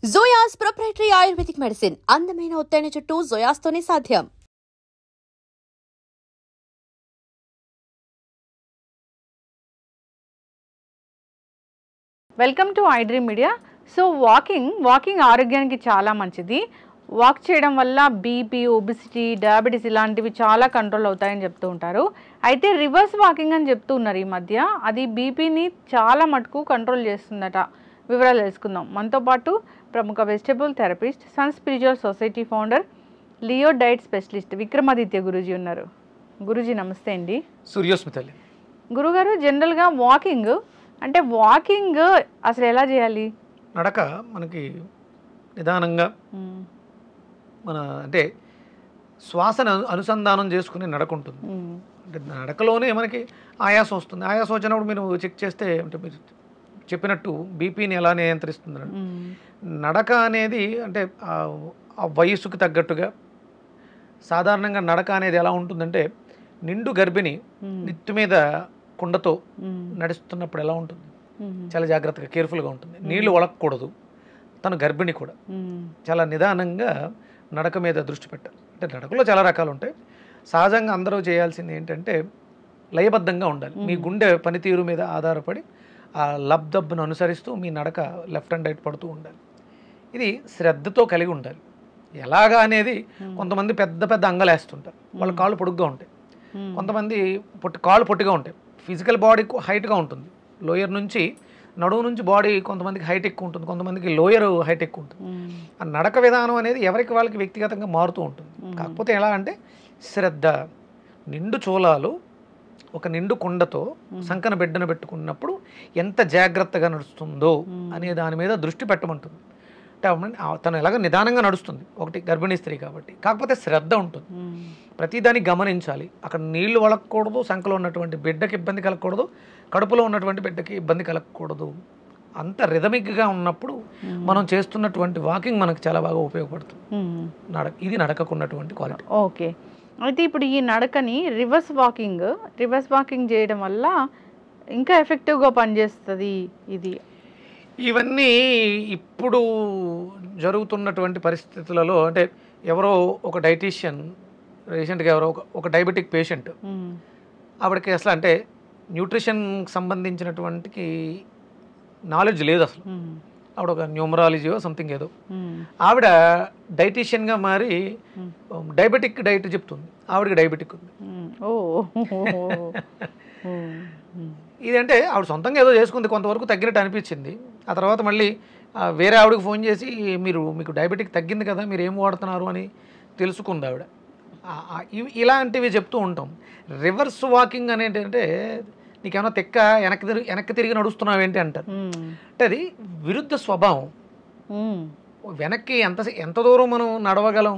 జోయాస్ proprietary ayurvedic medicine అందమైన ఒత్తైన చుట్టూ జోయాస్తోనే సాధ్యం. Welcome to iDream media. So walking ఆరోగ్యానికి చాలా మంచిది. వాక్ చేయడం వల్ల బీపీ, ఒబిసిటీ, డయాబెటీస్ ఇలాంటివి చాలా కంట్రోల్ అవుతాయని చెప్తూ ఉంటారు. అయితే రివర్స్ వాకింగ్ అని చెప్తూ ఉన్నారు ఈ మధ్య. అది బీపీని చాలా మటుకు కంట్రోల్ చేస్తుందట. వివరాలు తెలుసుకుందాం. మనతో పాటు ప్రముఖ vegetable therapist, sun spiritual society founder, Leo diet specialist Vikramaditya Guruji ఉన్నారు. గురూజీ నమస్తే అండి. సూర్యోస్మితల్లి. గురుగారు, జనరల్గా వాకింగ్ అసలు ఎలా చేయాలి? నడక మనకి నిదానంగా మన అంటే శ్వాసను అనుసంధానం చేసుకుని నడక ఉంటుంది. అంటే నడకలోనే మనకి ఆయాసం వస్తుంది. ఆయాసం వచ్చినప్పుడు మీరు చెక్ చేస్తే అంటే మీరు చెప్పినట్టు బీపీని ఎలా నియంత్రిస్తుంది నడక అనేది. అంటే ఆ వయస్సుకు తగ్గట్టుగా సాధారణంగా నడక అనేది ఎలా ఉంటుందంటే, నిండు గర్భిణి నెత్తి మీద కుండతో నడుస్తున్నప్పుడు ఎలా ఉంటుంది, చాలా జాగ్రత్తగా కేర్ఫుల్గా ఉంటుంది. నీళ్లు వలకూడదు. తను గర్భిణి కూడా చాలా నిదానంగా నడక మీద దృష్టి పెట్టాలి. అంటే నడకలో చాలా రకాలు ఉంటాయి. సహజంగా అందరూ చేయాల్సింది ఏంటంటే లయబద్ధంగా ఉండాలి. మీ గుండె పనితీరు మీద ఆధారపడి ఆ లబ్దబ్ను అనుసరిస్తూ మీ నడక లెఫ్ట్ అండ్ రైట్ పడుతూ ఉండాలి. ఇది శ్రద్ధతో కలిగి ఉండాలి. ఎలాగా అనేది కొంతమంది పెద్ద పెద్ద అంగలేస్తుంటారు, వాళ్ళ కాళ్ళు పొడుగ్గా ఉంటాయి. కొంతమంది కాళ్ళు పొట్టిగా ఉంటాయి. ఫిజికల్ బాడీ హైట్గా ఉంటుంది. లోయర్ నుంచి నడువు నుంచి బాడీ కొంతమందికి హైట్ ఎక్కువ ఉంటుంది, కొంతమందికి లోయర్ హైట్ ఎక్కువ ఉంటుంది. ఆ నడక విధానం అనేది ఎవరికి వాళ్ళకి వ్యక్తిగతంగా మారుతూ ఉంటుంది. కాకపోతే ఎలా అంటే శ్రద్ధ, నిండు చోళాలు ఒక నిండు కుండతో సంకన బిడ్డను పెట్టుకున్నప్పుడు ఎంత జాగ్రత్తగా నడుస్తుందో అనే దాని మీద దృష్టి పెట్టమంటుంది. అంటే తను ఎలాగ నిదానంగా నడుస్తుంది, ఒకటి గర్భిణీ స్త్రీ కాబట్టి. కాకపోతే శ్రద్ధ ఉంటుంది, ప్రతిదాన్ని గమనించాలి. అక్కడ నీళ్లు వలకూడదు, సంకలో ఉన్నటువంటి బిడ్డకి ఇబ్బంది కలగకూడదు, కడుపులో ఉన్నటువంటి బిడ్డకి ఇబ్బంది కలగకూడదు. అంత రిథమిక్గా ఉన్నప్పుడు మనం చేస్తున్నటువంటి వాకింగ్ మనకు చాలా బాగా ఉపయోగపడుతుంది. ఇది నడకకున్నటువంటి క్వాలిటీ. ఓకే. అయితే ఇప్పుడు ఈ నడకని రివర్స్ వాకింగ్ చేయడం వల్ల ఇంకా ఎఫెక్టివ్గా పనిచేస్తుంది ఇది. ఇవన్నీ ఇప్పుడు జరుగుతున్నటువంటి పరిస్థితులలో అంటే ఎవరో ఒక డైటీషియన్ రీసెంట్గా ఒక డయాబెటిక్ పేషెంట్, ఆవిడకి అసలు అంటే న్యూట్రిషన్కి సంబంధించినటువంటి నాలెడ్జ్ లేదు అసలు. ఆవిడ ఒక న్యూమరాలజీయో సంథింగ్ ఏదో. ఆవిడ డైటీషియన్గా మారి డయాబెటిక్ డైట్ చెప్తుంది. ఆవిడకి డయాబెటిక్ ఉంది. ఇదంటే ఆవిడ సొంతంగా ఏదో చేసుకుంది, కొంతవరకు తగ్గినట్టు అనిపించింది. ఆ తర్వాత మళ్ళీ వేరే ఆవిడకి ఫోన్ చేసి మీకు డయాబెటిక్ తగ్గింది కదా, మీరు ఏం వాడుతున్నారు అని తెలుసుకుంది ఆవిడ. ఇలాంటివి చెప్తూ ఉంటాం. రివర్స్ వాకింగ్ అనేది అంటే నీకేమైనా తెక్క వెనక్కి తిరిగి నడుస్తున్నావు ఏంటి అంటారు. అంటే అది విరుద్ధ స్వభావం. వెనక్కి ఎంత దూరం మనం నడవగలం,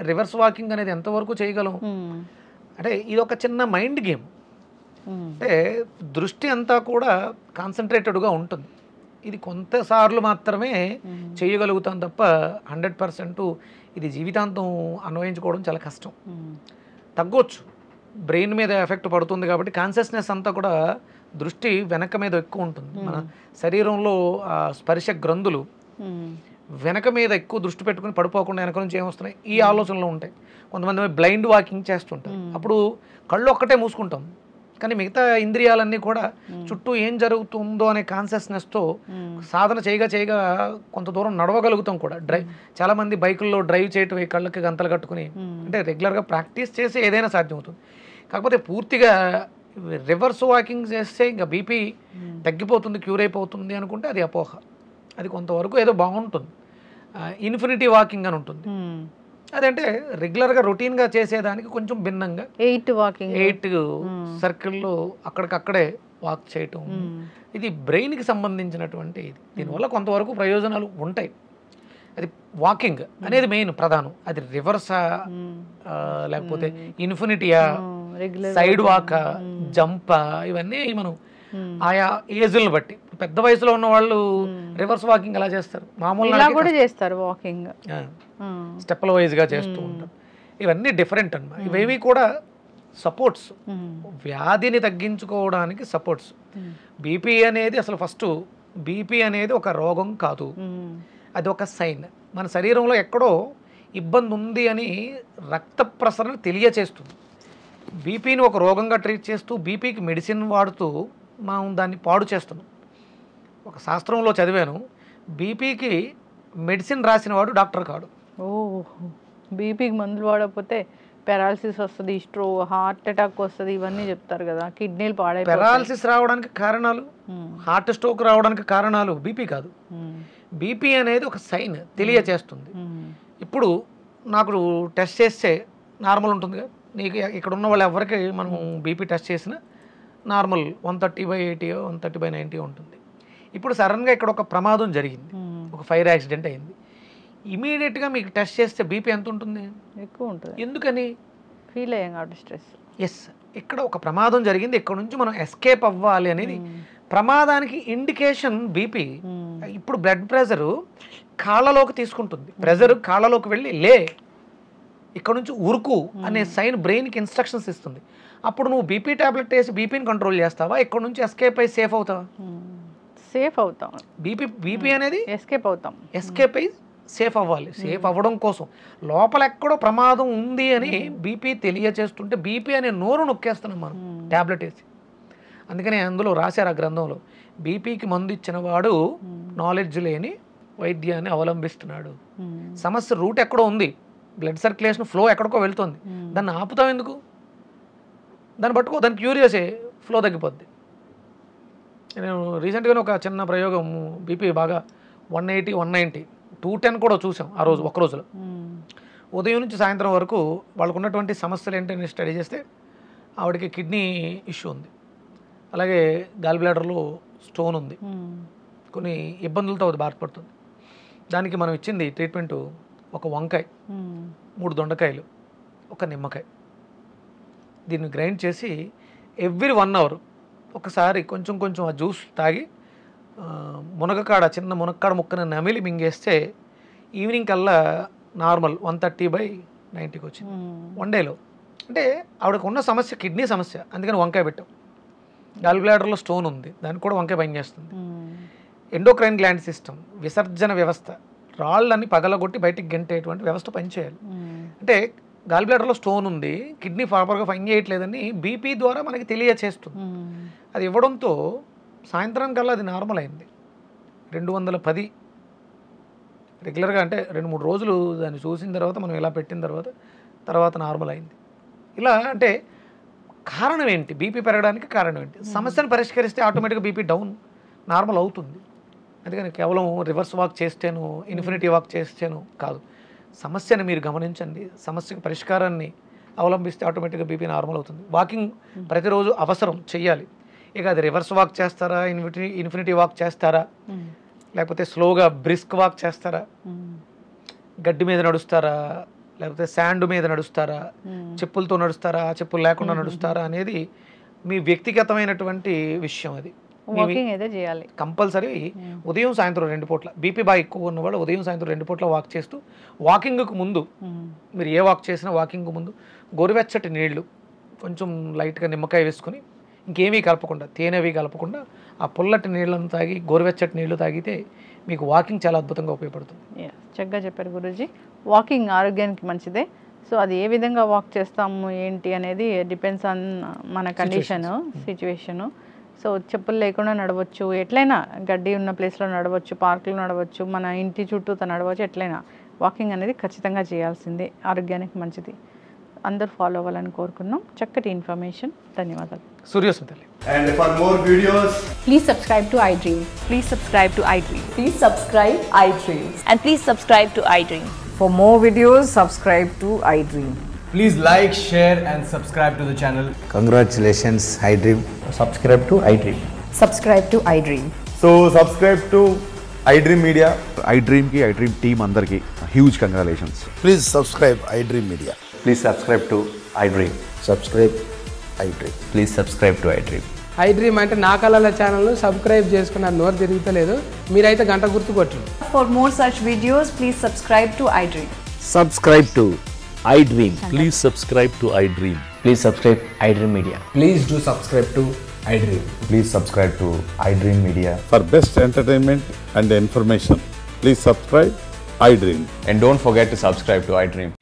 రివర్స్ వాకింగ్ అనేది ఎంతవరకు చేయగలం అంటే ఇది ఒక చిన్న మైండ్ గేమ్. అంటే దృష్టి అంతా కూడా కాన్సన్ట్రేటెడ్గా ఉంటుంది. ఇది కొంతసార్లు మాత్రమే చేయగలుగుతాం తప్ప 100% ఇది జీవితాంతం అన్వయించుకోవడం చాలా కష్టం. తగ్గొచ్చు, బ్రెయిన్ మీద ఎఫెక్ట్ పడుతుంది కాబట్టి కాన్షియస్నెస్ అంతా కూడా దృష్టి వెనక మీద ఎక్కువ ఉంటుంది. మన శరీరంలో స్పర్శ గ్రంథులు వెనక మీద ఎక్కువ దృష్టి పెట్టుకుని పడిపోకుండా వెనక నుంచి ఏమొస్తున్నాయి ఈ ఆలోచనలు ఉంటాయి. కొంతమంది బ్లైండ్ వాకింగ్ చేస్తుంటారు. అప్పుడు కళ్ళు ఒక్కటే మూసుకుంటాం, కానీ మిగతా ఇంద్రియాలన్నీ కూడా చుట్టూ ఏం జరుగుతుందో అనే కాన్షియస్నెస్తో సాధన చేయగా కొంత దూరం నడవగలుగుతాం కూడా. చాలామంది బైకుల్లో డ్రైవ్ చేయటం, కళ్ళకి గంతలు కట్టుకుని అంటే రెగ్యులర్గా ప్రాక్టీస్ చేసి ఏదైనా సాధ్యమవుతుంది. కాకపోతే పూర్తిగా రివర్స్ వాకింగ్ చేస్తే ఇంకా బీపీ తగ్గిపోతుంది, క్యూర్ అయిపోతుంది అనుకుంటే అది అపోహ. అది కొంతవరకు ఏదో బాగుంటుంది. ఇన్ఫినిటీ వాకింగ్ అని ఉంటుంది. అదంటే రెగ్యులర్గా రొటీన్గా చేసేదానికి కొంచెం భిన్నంగా 8 సర్కిల్లో అక్కడికక్కడే వాక్ చేయటం. ఇది బ్రెయిన్కి సంబంధించినటువంటి ఇది. దీనివల్ల కొంతవరకు ప్రయోజనాలు ఉంటాయి. అది వాకింగ్ అనేది మెయిన్ ప్రధానం. అది రివర్సా లేకపోతే ఇన్ఫినిటీయా, సైడ్ వాకా, జంపా, ఇవన్నీ మనం ఆయా ఏజ్లను బట్టి. పెద్ద వయసులో ఉన్న వాళ్ళు రివర్స్ వాకింగ్ ఎలా చేస్తారు, మామూలుగా చేస్తారు, వాకింగ్ స్టెప్ల వైజ్గా చేస్తూ ఉంటారు. ఇవన్నీ డిఫరెంట్ అన్నమాట. ఇవేవి కూడా సపోర్ట్స్, వ్యాధిని తగ్గించుకోవడానికి సపోర్ట్స్. బీపీ అనేది అసలు ఫస్ట్ బీపీ అనేది ఒక రోగం కాదు, అది ఒక సైన్. మన శరీరంలో ఎక్కడో ఇబ్బంది ఉంది అని రక్త ప్రసరణ తెలియచేస్తుంది. బీపీని ఒక రోగంగా ట్రీట్ చేస్తూ బీపీకి మెడిసిన్ వాడుతూ మనం దాన్ని పాడు చేస్తున్నాం. ఒక శాస్త్రంలో చదివాను, బీపీకి మెడిసిన్ రాసిన వాడు డాక్టర్ కాడు. బీపీకి మందులు వాడకపోతే పెరాలసిస్ వస్తుంది, హార్ట్ అటాక్ వస్తుంది, ఇవన్నీ చెప్తారు కదా. కిడ్నీలు పాడైపోతాయి. పెరాలసిస్ రావడానికి కారణాలు, హార్ట్ స్ట్రోక్ రావడానికి కారణాలు బీపీ కాదు. బీపీ అనేది ఒక సైన్ తెలియచేస్తుంది. ఇప్పుడు నాకు టెస్ట్ చేస్తే నార్మల్ ఉంటుంది కదా, నీకు ఇక్కడ ఉన్న వాళ్ళు ఎవరికి మనం బీపీ టెస్ట్ చేసినా నార్మల్ 130/80 130/90 ఉంటుంది. ఇప్పుడు సడన్గా ఇక్కడ ఒక ప్రమాదం జరిగింది, ఒక ఫైర్ యాక్సిడెంట్ అయింది, ఇమీడియట్గా మీకు టెస్ట్ చేస్తే బీపీ ఎంత ఉంటుంది? ఎక్కువ ఉంటుంది. ఎందుకని? ఫీల్ అయ్యాం కాబట్టి స్ట్రెస్. ఎస్, ఇక్కడ ఒక ప్రమాదం జరిగింది, ఇక్కడ నుంచి మనం ఎస్కేప్ అవ్వాలి అనేది ప్రమాదానికి ఇండికేషన్ బీపీ. ఇప్పుడు బ్లడ్ ప్రెషరు కాళ్ళలోకి తీసుకుంటుంది, ప్రెషర్ కాళ్ళలోకి వెళ్ళి లే, ఇక్కడ నుంచి ఉరుకు అనే సైన్ బ్రెయిన్కి ఇన్స్ట్రక్షన్స్ ఇస్తుంది. అప్పుడు నువ్వు బీపీ టాబ్లెట్ వేసి బీపీని కంట్రోల్ చేస్తావా, ఇక్కడ నుంచి ఎస్కేప్ అయ్యి సేఫ్ అవుతావా? సేఫ్ అవుతాం. బీపీ అనేది ఎస్కేప్ అవుతాం. ఎస్కేప్ అయ్యి సేఫ్ అవ్వాలి. సేఫ్ అవ్వడం కోసం లోపల ఎక్కడో ప్రమాదం ఉంది అని బీపీ తెలియచేస్తుంటే బీపీ అనే నోరు నొక్కేస్తున్నాం మనం ట్యాబ్లెట్ వేసి. అందుకని అందులో రాశారు ఆ గ్రంథంలో, బీపీకి మందు ఇచ్చిన వాడు నాలెడ్జ్ లేని వైద్యాన్ని అవలంబిస్తున్నాడు. సమస్య రూట్ ఎక్కడో ఉంది, బ్లడ్ సర్క్యులేషన్ ఫ్లో ఎక్కడికో వెళ్తుంది, దాన్ని ఆపుతాం ఎందుకు? దాన్ని పట్టుకో, దాన్ని క్యూర్ చేసే ఫ్లో తగ్గిపోద్ది. నేను రీసెంట్గానే ఒక చిన్న ప్రయోగం, బీపీ బాగా 180 190 210 కూడా చూసాం ఆ రోజు, ఒక్క రోజులో. ఉదయం నుంచి సాయంత్రం వరకు వాళ్ళకు ఉన్నటువంటి సమస్యలు ఏంటని స్టడీ చేస్తే ఆవిడకి కిడ్నీ ఇష్యూ ఉంది, అలాగే గాల్ బ్లాడర్లో స్టోన్ ఉంది, కొన్ని ఇబ్బందులతో అది బాధపడుతుంది. దానికి మనం ఇచ్చింది ట్రీట్మెంటు ఒక వంకాయ, 3 దొండకాయలు, ఒక నిమ్మకాయ. దీన్ని గ్రైండ్ చేసి ఎవ్రీ 1 అవర్ ఒకసారి కొంచెం కొంచెం ఆ జ్యూస్ తాగి మునగకాడ, చిన్న మునక్కాడ ముక్కను నమిలి మింగేస్తే ఈవినింగ్ కల్లా నార్మల్ 130/90కి వచ్చింది 1 డేలో. అంటే ఆవిడకు ఉన్న సమస్య కిడ్నీ సమస్య, అందుకని వంకాయ పెట్టాం. గాల్ బ్లాడర్లో స్టోన్ ఉంది, దానికి కూడా వంకాయ పనిచేస్తుంది. ఎండోక్రైన్ గ్లాండ్ సిస్టమ్, విసర్జన వ్యవస్థ, రాళ్ళని పగలగొట్టి బయటికి గెంటేటువంటి వ్యవస్థ పనిచేయాలి. అంటే గాల్ బ్లాడర్లో స్టోన్ ఉంది, కిడ్నీ ప్రాపర్గా పని చేయట్లేదని బీపీ ద్వారా మనకి తెలియచేస్తుంది. అది ఇవ్వడంతో సాయంత్రం కల్లా అది నార్మల్ అయింది. 210 రెగ్యులర్గా, అంటే 2-3 రోజులు దాన్ని చూసిన తర్వాత మనం ఇలా పెట్టిన తర్వాత నార్మల్ అయింది. ఇలా అంటే కారణం ఏంటి? బీపీ పెరగడానికి కారణం ఏంటి? సమస్యను పరిష్కరిస్తే ఆటోమేటిక్గా బీపీ డౌన్ నార్మల్ అవుతుంది. అందుకని కేవలం రివర్స్ వాక్ చేస్తేనో ఇన్ఫినిటీ వాక్ చేస్తేనో కాదు, సమస్యను మీరు గమనించండి, సమస్యకు పరిష్కారాన్ని అవలంబిస్తే ఆటోమేటిక్గా బీపీ నార్మల్ అవుతుంది. వాకింగ్ ప్రతిరోజు అవసరం, చెయ్యాలి. ఇక అది రివర్స్ వాక్ చేస్తారా, ఇన్ఫినిటీ వాక్ చేస్తారా, లేకపోతే స్లోగా బ్రిస్క్ వాక్ చేస్తారా, గడ్డి మీద నడుస్తారా, లేకపోతే శాండ్ మీద నడుస్తారా, చెప్పులతో నడుస్తారా, చెప్పులు లేకుండా నడుస్తారా అనేది మీ వ్యక్తిగతమైనటువంటి విషయం. అది కంపల్సరీ ఉదయం సాయంత్రం 2 పూట్ల, బీపీ బాగా ఎక్కువ ఉన్నవాళ్ళు ఉదయం సాయంత్రం 2 పూట్ల వాక్ చేస్తూ, వాకింగ్కు ముందు మీరు ఏ వాక్ చేసినా వాకింగ్కు ముందు గోరువెచ్చటి నీళ్లు, కొంచెం లైట్గా నిమ్మకాయ వేసుకొని, ఇంకేమీ కలపకుండా, తేనెవి కలపకుండా ఆ పుల్లటి నీళ్ళను తాగి, గోరువెచ్చటి నీళ్లు తాగితే మీకు వాకింగ్ చాలా అద్భుతంగా ఉపయోగపడుతుంది. చక్కగా చెప్పారు గురూజీ. వాకింగ్ ఆరోగ్యానికి మంచిదే. సో అది ఏ విధంగా వాక్ చేస్తాము ఏంటి అనేది డిపెండ్స్ ఆన్ మన కండిషన్, సిచ్యువేషను. సో చెప్పులు లేకుండా నడవచ్చు, ఎట్లయినా గడ్డి ఉన్న ప్లేస్లో నడవచ్చు, పార్కులో నడవచ్చు, మన ఇంటి చుట్టూ నడవచ్చు, ఎట్లయినా వాకింగ్ అనేది ఖచ్చితంగా చేయాల్సిందే, ఆరోగ్యానికి మంచిది. అందరూ ఫాలో అవ్వాలని కోరుకున్నాం. చక్కటి ఇన్ఫర్మేషన్, ధన్యవాదాలు. సూర్యోస్మితల్లి. And for more videos, please subscribe to iDream. Please subscribe to iDream. Please subscribe iDream. And please subscribe to iDream. For more videos, subscribe to iDream. please like, share and subscribe to the channel. Congratulations, iDream. Subscribe to iDream. Subscribe to iDream. So subscribe to iDream Media. iDream ki iDream team andarki huge congratulations. Please subscribe iDream Media. Please subscribe to iDream. Subscribe iDream. Please subscribe to iDream. iDream అంటే నా కళల channel subscribe చేసుకున్నారు, నోరు తిరుగుతలేదు, మీరైతే గంట గుర్తు కొట్టండి. For more such videos, please subscribe to iDream. Subscribe to iDream. Please subscribe to iDream. Please subscribe iDream Media. Please do subscribe to iDream. Please subscribe to iDream Media. For best entertainment and information, Please subscribe iDream. And don't forget to subscribe to iDream.